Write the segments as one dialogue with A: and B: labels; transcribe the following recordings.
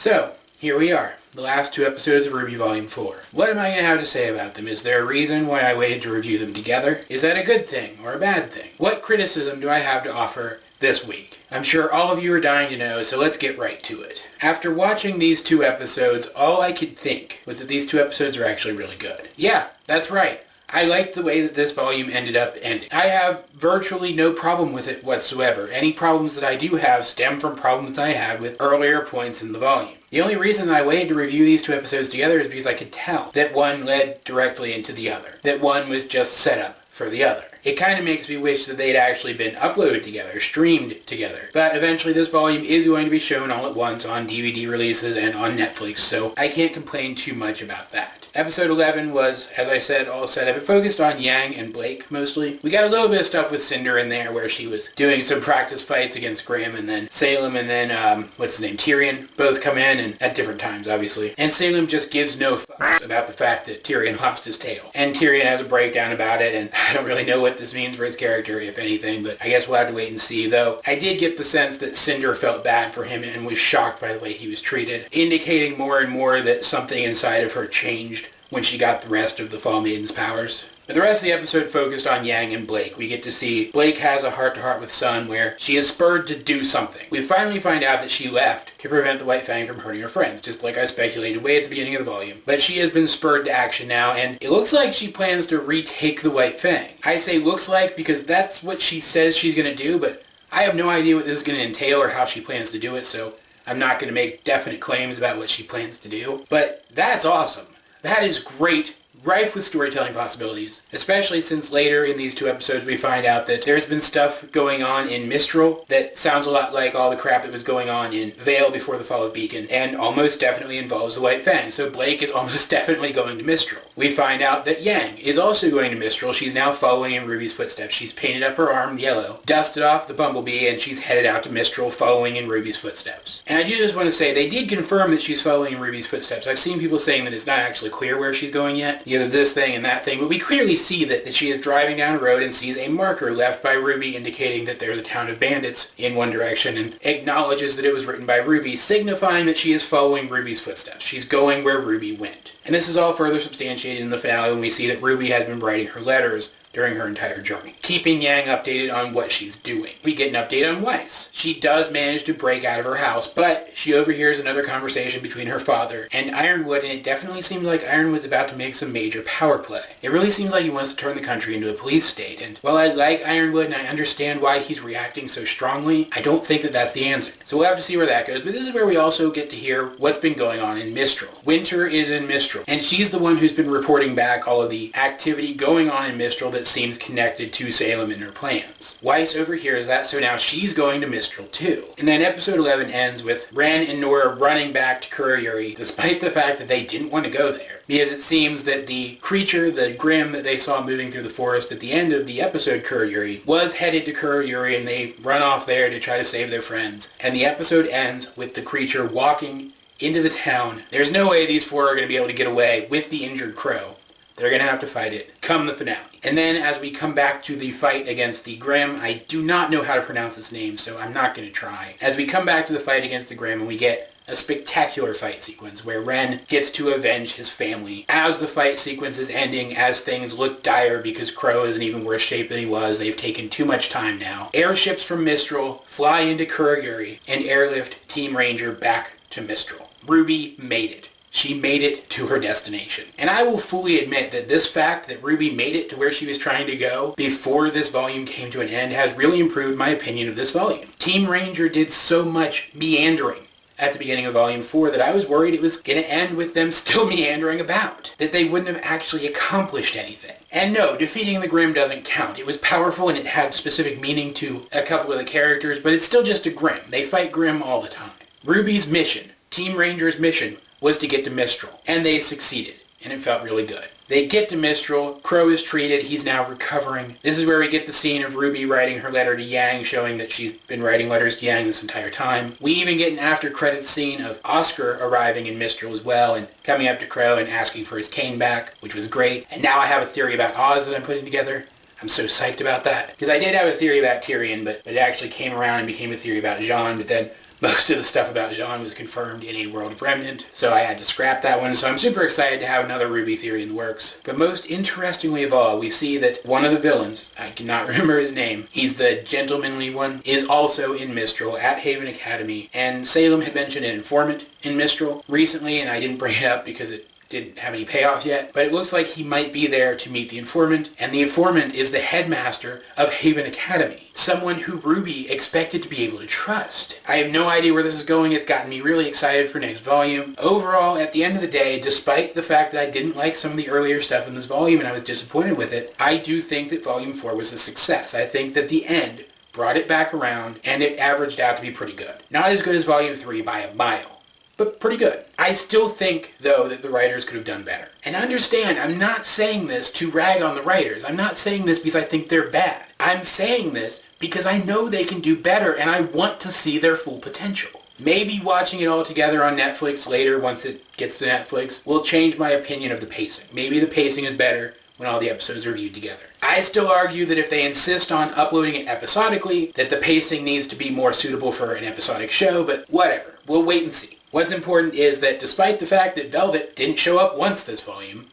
A: So, here we are. The last two episodes of RWBY Volume 4. What am I going to have to say about them? Is there a reason why I waited to review them together? Is that a good thing or a bad thing? What criticism do I have to offer this week? I'm sure all of you are dying to know, so let's get right to it. After watching these two episodes, all I could think was that these two episodes are actually really good. Yeah, that's right. I liked the way that this volume ended up ending. I have virtually no problem with it whatsoever. Any problems that I do have stem from problems that I had with earlier points in the volume. The only reason I waited to review these two episodes together is because I could tell that one led directly into the other. That one was just set up for the other. It kind of makes me wish that they'd actually been uploaded together, streamed together. But eventually this volume is going to be shown all at once on DVD releases and on Netflix, so I can't complain too much about that. Episode 11 was, as I said, all set up. It focused on Yang and Blake, mostly. We got a little bit of stuff with Cinder in there, where she was doing some practice fights against Grimm, and then Salem, and then, Tyrion, both come in, and at different times, obviously. And Salem just gives no fucks about the fact that Tyrion lost his tail. And Tyrion has a breakdown about it, and I don't really know what this means for his character, if anything, but I guess we'll have to wait and see, though I did get the sense that Cinder felt bad for him and was shocked by the way he was treated, indicating more and more that something inside of her changed when she got the rest of the Fall Maiden's powers. But the rest of the episode focused on Yang and Blake. We get to see Blake has a heart-to-heart with Sun where she is spurred to do something. We finally find out that she left to prevent the White Fang from hurting her friends, just like I speculated way at the beginning of the volume. But she has been spurred to action now, and it looks like she plans to retake the White Fang. I say looks like because that's what she says she's going to do, but I have no idea what this is going to entail or how she plans to do it, so I'm not going to make definite claims about what she plans to do. But that's awesome. That is great, rife with storytelling possibilities, especially since later in these two episodes we find out that there's been stuff going on in Mistral that sounds a lot like all the crap that was going on in Vale before the fall of Beacon, and almost definitely involves the White Fang, so Blake is almost definitely going to Mistral. We find out that Yang is also going to Mistral. She's now following in RWBY's footsteps. She's painted up her arm yellow, dusted off the bumblebee, and she's headed out to Mistral following in RWBY's footsteps. And I do just want to say, they did confirm that she's following in RWBY's footsteps. I've seen people saying that it's not actually clear where she's going yet, either this thing and that thing, but we clearly see that she is driving down a road and sees a marker left by RWBY indicating that there's a town of bandits in one direction, and acknowledges that it was written by RWBY, signifying that she is following RWBY's footsteps. She's going where RWBY went. And this is all further substantiated in the finale when we see that RWBY has been writing her letters during her entire journey, keeping Yang updated on what she's doing. We get an update on Weiss. She does manage to break out of her house, but she overhears another conversation between her father and Ironwood, and it definitely seems like Ironwood's about to make some major power play. It really seems like he wants to turn the country into a police state, and while I like Ironwood and I understand why he's reacting so strongly, I don't think that that's the answer. So we'll have to see where that goes, but this is where we also get to hear what's been going on in Mistral. Winter is in Mistral, and she's the one who's been reporting back all of the activity going on in Mistral that seems connected to Salem and her plans. Weiss overhears that, so now she's going to Mistral too. And then episode 11 ends with Ren and Nora running back to Khouri, despite the fact that they didn't want to go there, because it seems that the creature, the Grimm that they saw moving through the forest at the end of the episode Khouri, was headed to Khouri, and they run off there to try to save their friends. And the episode ends with the creature walking into the town. There's no way these four are going to be able to get away with the injured crow. They're going to have to fight it come the finale. And then as we come back to the fight against the Grimm, I do not know how to pronounce his name, so I'm not going to try. As we come back to the fight against the Grimm, and we get a spectacular fight sequence where Ren gets to avenge his family. As the fight sequence is ending, as things look dire because Crow is in even worse shape than he was, they've taken too much time now. Airships from Mistral fly into Khouri and airlift Team Ranger back to Mistral. RWBY made it. She made it to her destination. And I will fully admit that this fact that RWBY made it to where she was trying to go before this volume came to an end has really improved my opinion of this volume. Team Ranger did so much meandering at the beginning of Volume 4 that I was worried it was going to end with them still meandering about, that they wouldn't have actually accomplished anything. And no, defeating the Grimm doesn't count. It was powerful and it had specific meaning to a couple of the characters, but it's still just a Grimm. They fight Grimm all the time. RWBY's mission, Team Ranger's mission, was to get to Mistral, and they succeeded, and it felt really good. They get to Mistral, Crow is treated, he's now recovering. This is where we get the scene of RWBY writing her letter to Yang, showing that she's been writing letters to Yang this entire time. We even get an after-credits scene of Oscar arriving in Mistral as well, and coming up to Crow and asking for his cane back, which was great. And now I have a theory about Oz that I'm putting together. I'm so psyched about that. Because I did have a theory about Tyrion, but it actually came around and became a theory about Jean, but then most of the stuff about Jean was confirmed in A World of Remnant, so I had to scrap that one. So I'm super excited to have another RWBY theory in the works. But most interestingly of all, we see that one of the villains, I cannot remember his name, he's the gentlemanly one, is also in Mistral at Haven Academy. And Salem had mentioned an informant in Mistral recently, and I didn't bring it up because it didn't have any payoff yet, but it looks like he might be there to meet the informant, and the informant is the headmaster of Haven Academy, someone who RWBY expected to be able to trust. I have no idea where this is going. It's gotten me really excited for next volume. Overall, at the end of the day, despite the fact that I didn't like some of the earlier stuff in this volume and I was disappointed with it, I do think that Volume 4 was a success. I think that the end brought it back around, and it averaged out to be pretty good. Not as good as Volume 3 by a mile, but pretty good. I still think, though, that the writers could have done better. And understand, I'm not saying this to rag on the writers. I'm not saying this because I think they're bad. I'm saying this because I know they can do better, and I want to see their full potential. Maybe watching it all together on Netflix later, once it gets to Netflix, will change my opinion of the pacing. Maybe the pacing is better when all the episodes are viewed together. I still argue that if they insist on uploading it episodically, that the pacing needs to be more suitable for an episodic show, but whatever. We'll wait and see. What's important is that despite the fact that Velvet didn't show up once this volume,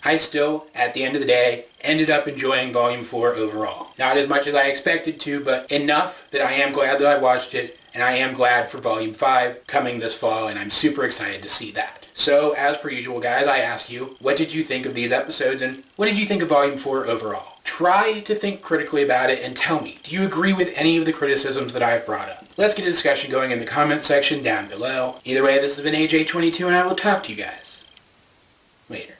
A: I still, at the end of the day, ended up enjoying Volume 4 overall. Not as much as I expected to, but enough that I am glad that I watched it, and I am glad for Volume 5 coming this fall, and I'm super excited to see that. So, as per usual, guys, I ask you, what did you think of these episodes, and what did you think of Volume 4 overall? Try to think critically about it and tell me, do you agree with any of the criticisms that I've brought up? Let's get a discussion going in the comment section down below. Either way, this has been AJ22, and I will talk to you guys later.